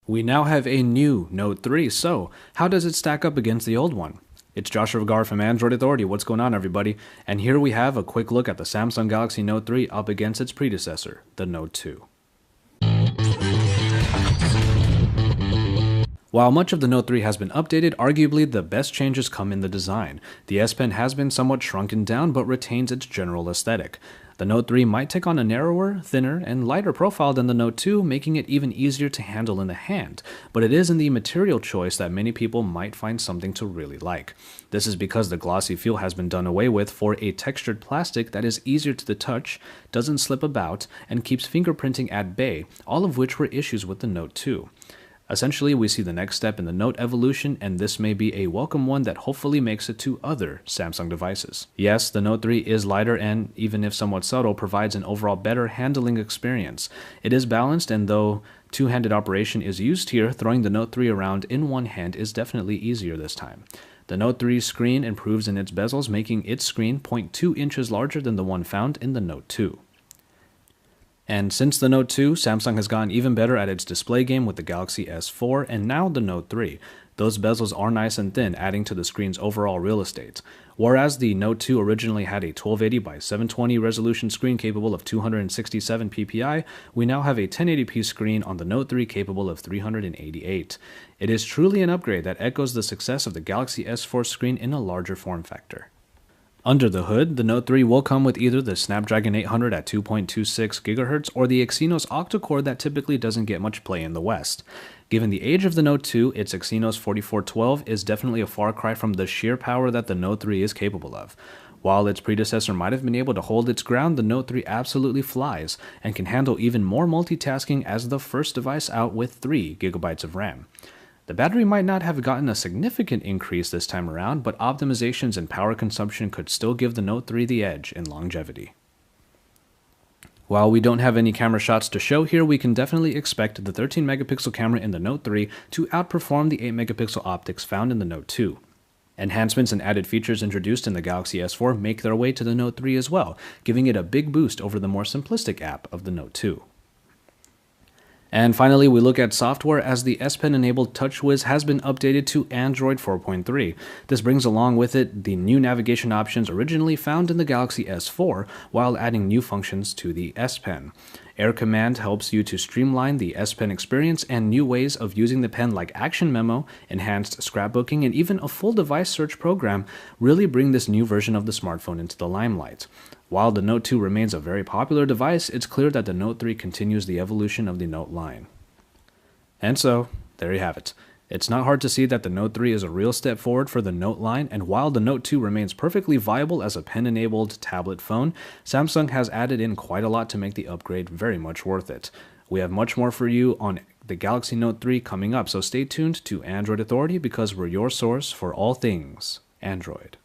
We now have a new Note 3, so how does it stack up against the old one? It's Joshua Vergara from Android Authority. What's going on, everybody? And here we have a quick look at the Samsung Galaxy Note 3 up against its predecessor, the Note 2. While much of the Note 3 has been updated, arguably the best changes come in the design. The S Pen has been somewhat shrunken down but retains its general aesthetic. The Note 3 might take on a narrower, thinner, and lighter profile than the Note 2, making it even easier to handle in the hand, but it is in the material choice that many people might find something to really like. This is because the glossy feel has been done away with for a textured plastic that is easier to the touch, doesn't slip about, and keeps fingerprinting at bay, all of which were issues with the Note 2. Essentially, we see the next step in the Note evolution, and this may be a welcome one that hopefully makes it to other Samsung devices. Yes, the Note 3 is lighter and, even if somewhat subtle, provides an overall better handling experience. It is balanced, and though two-handed operation is used here, throwing the Note 3 around in one hand is definitely easier this time. The Note 3's screen improves in its bezels, making its screen 0.2 inches larger than the one found in the Note 2. And since the Note 2, Samsung has gotten even better at its display game with the Galaxy S4 and now the Note 3. Those bezels are nice and thin, adding to the screen's overall real estate. Whereas the Note 2 originally had a 1280 by 720 resolution screen capable of 267 ppi, we now have a 1080p screen on the Note 3 capable of 388. It is truly an upgrade that echoes the success of the Galaxy S4 screen in a larger form factor. Under the hood, the Note 3 will come with either the Snapdragon 800 at 2.26 GHz or the Exynos octa-core that typically doesn't get much play in the West. Given the age of the Note 2, its Exynos 4412 is definitely a far cry from the sheer power that the Note 3 is capable of. While its predecessor might have been able to hold its ground, the Note 3 absolutely flies and can handle even more multitasking as the first device out with 3 GB of RAM. The battery might not have gotten a significant increase this time around, but optimizations and power consumption could still give the Note 3 the edge in longevity. While we don't have any camera shots to show here, we can definitely expect the 13 megapixel camera in the Note 3 to outperform the 8 megapixel optics found in the Note 2. Enhancements and added features introduced in the Galaxy S4 make their way to the Note 3 as well, giving it a big boost over the more simplistic app of the Note 2. And finally, we look at software as the S Pen-enabled TouchWiz has been updated to Android 4.3. This brings along with it the new navigation options originally found in the Galaxy S4, while adding new functions to the S Pen. Air Command helps you to streamline the S Pen experience, and new ways of using the pen like Action Memo, enhanced scrapbooking, and even a full device search program really bring this new version of the smartphone into the limelight. While the Note 2 remains a very popular device, it's clear that the Note 3 continues the evolution of the Note line. And so, there you have it. It's not hard to see that the Note 3 is a real step forward for the Note line, and while the Note 2 remains perfectly viable as a pen-enabled tablet phone, Samsung has added in quite a lot to make the upgrade very much worth it. We have much more for you on the Galaxy Note 3 coming up, so stay tuned to Android Authority because we're your source for all things Android.